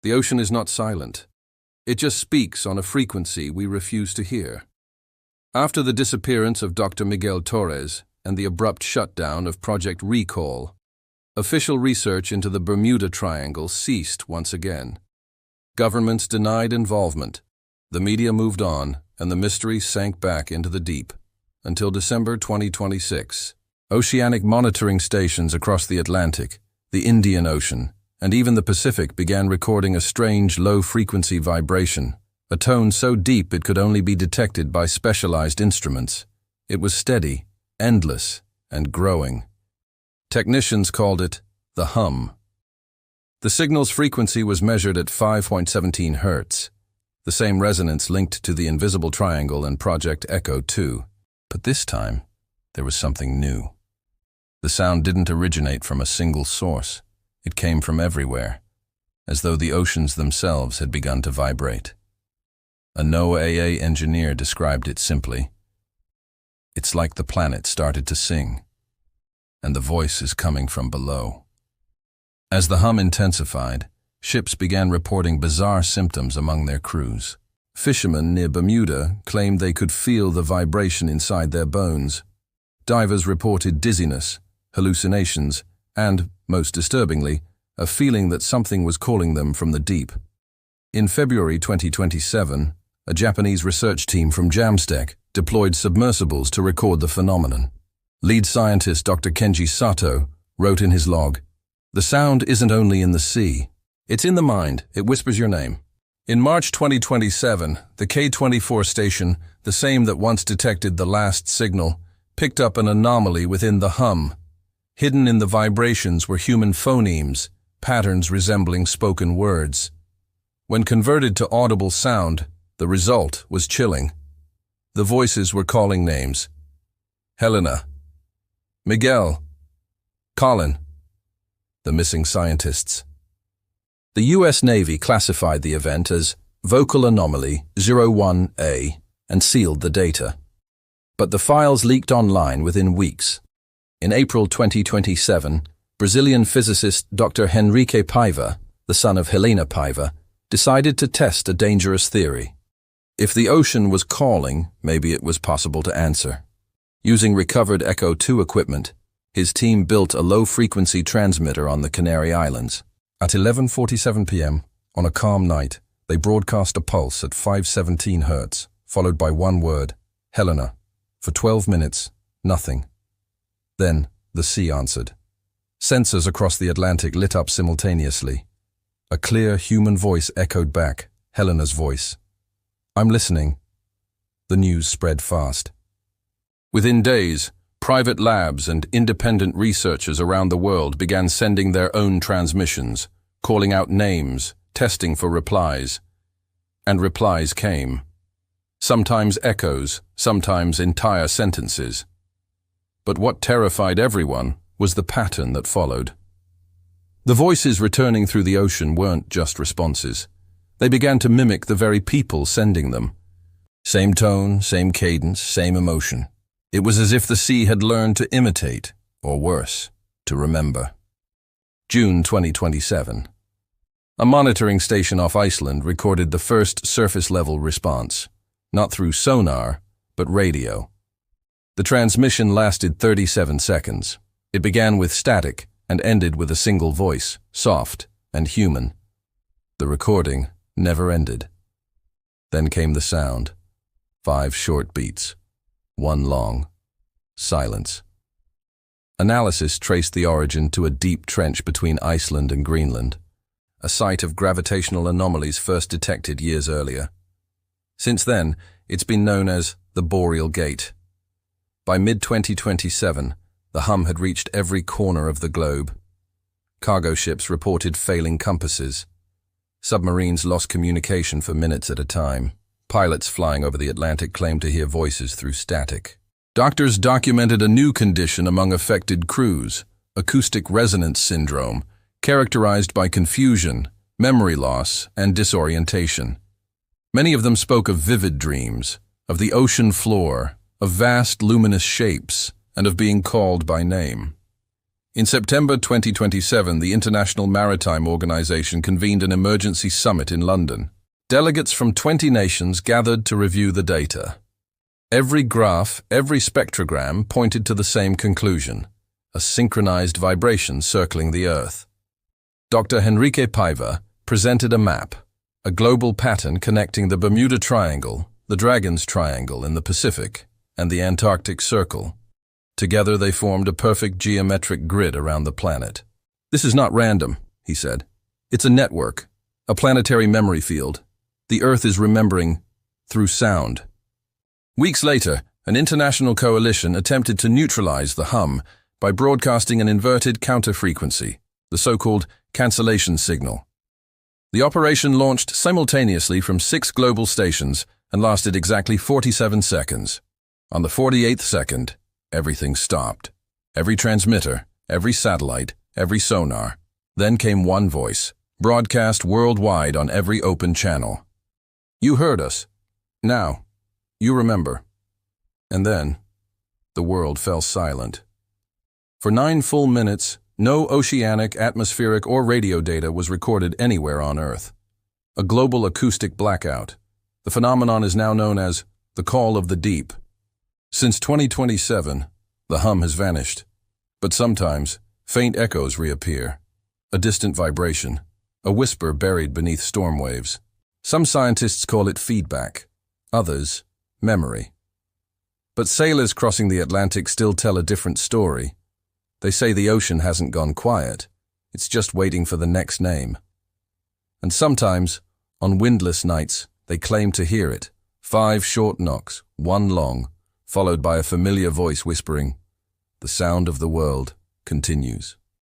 The ocean is not silent. It just speaks on a frequency we refuse to hear. After the disappearance of Dr. Miguel Torres and the abrupt shutdown of Project Recall, official research into the Bermuda Triangle ceased once again. Governments denied involvement, the media moved on, and the mystery sank back into the deep. Until December 2026, oceanic monitoring stations across the Atlantic, the Indian Ocean, and even the Pacific began recording a strange low-frequency vibration, a tone so deep it could only be detected by specialized instruments. It was steady, endless, and growing. Technicians called it the hum. The signal's frequency was measured at 5.17 Hz, the same resonance linked to the Invisible Triangle and Project Echo 2. But this time, there was something new. The sound didn't originate from a single source. It came from everywhere, as though the oceans themselves had begun to vibrate. A NOAA engineer described it simply. It's like the planet started to sing, and the voice is coming from below. As the hum intensified, ships began reporting bizarre symptoms among their crews. Fishermen near Bermuda claimed they could feel the vibration inside their bones. Divers reported dizziness, hallucinations, and, most disturbingly, a feeling that something was calling them from the deep. In February 2027, a Japanese research team from JAMSTEC deployed submersibles to record the phenomenon. Lead scientist Dr. Kenji Sato wrote in his log, "The sound isn't only in the sea. It's in the mind. It whispers your name." In March 2027, the K-24 station, the same that once detected the last signal, picked up an anomaly within the hum. Hidden in the vibrations were human phonemes, patterns resembling spoken words. When converted to audible sound, the result was chilling. The voices were calling names. Helena, Miguel, Colin, the missing scientists. The U.S. Navy classified the event as Vocal Anomaly 01A and sealed the data. But the files leaked online within weeks. In April 2027, Brazilian physicist Dr. Henrique Paiva, the son of Helena Paiva, decided to test a dangerous theory. If the ocean was calling, maybe it was possible to answer. Using recovered Echo 2 equipment, his team built a low-frequency transmitter on the Canary Islands. At 11:47 p.m., on a calm night, they broadcast a pulse at 517 Hz, followed by one word, Helena. For 12 minutes, nothing. Then, the sea answered. Sensors across the Atlantic lit up simultaneously. A clear human voice echoed back, Helena's voice. "I'm listening." The news spread fast. Within days, private labs and independent researchers around the world began sending their own transmissions, calling out names, testing for replies. And replies came. Sometimes echoes, sometimes entire sentences. But what terrified everyone was the pattern that followed. The voices returning through the ocean weren't just responses. They began to mimic the very people sending them. Same tone, same cadence, same emotion. It was as if the sea had learned to imitate, or worse, to remember. June 2027. A monitoring station off Iceland recorded the first surface-level response, not through sonar, but radio. The transmission lasted 37 seconds. It began with static and ended with a single voice, soft and human. The recording never ended. Then came the sound. 5 short beats. 1 long. Silence. Analysis traced the origin to a deep trench between Iceland and Greenland, a site of gravitational anomalies first detected years earlier. Since then, it's been known as the Boreal Gate. By mid-2027, the hum had reached every corner of the globe. Cargo ships reported failing compasses. Submarines lost communication for minutes at a time. Pilots flying over the Atlantic claimed to hear voices through static. Doctors documented a new condition among affected crews, acoustic resonance syndrome, characterized by confusion, memory loss, and disorientation. Many of them spoke of vivid dreams, of the ocean floor, of vast luminous shapes, and of being called by name. In September 2027, the International Maritime Organization convened an emergency summit in London. Delegates from 20 nations gathered to review the data. Every graph, every spectrogram pointed to the same conclusion: a synchronized vibration circling the Earth. Dr. Henrique Paiva presented a map, a global pattern connecting the Bermuda Triangle, the Dragon's Triangle in the Pacific, and the Antarctic Circle. Together they formed a perfect geometric grid around the planet. "This is not random," he said. "It's a network, a planetary memory field. The Earth is remembering through sound." Weeks later, an international coalition attempted to neutralize the hum by broadcasting an inverted counter-frequency, the so-called cancellation signal. The operation launched simultaneously from 6 global stations and lasted exactly 47 seconds. On the 48th second, everything stopped. Every transmitter, every satellite, every sonar. Then came one voice, broadcast worldwide on every open channel. "You heard us. Now, you remember." And then, the world fell silent. For 9 full minutes, no oceanic, atmospheric, or radio data was recorded anywhere on Earth. A global acoustic blackout. The phenomenon is now known as the call of the deep. Since 2027, the hum has vanished. But sometimes, faint echoes reappear. A distant vibration, a whisper buried beneath storm waves. Some scientists call it feedback, others, memory. But sailors crossing the Atlantic still tell a different story. They say the ocean hasn't gone quiet, it's just waiting for the next name. And sometimes, on windless nights, they claim to hear it. 5 short knocks, 1 long, followed by a familiar voice whispering, "The sound of the world continues."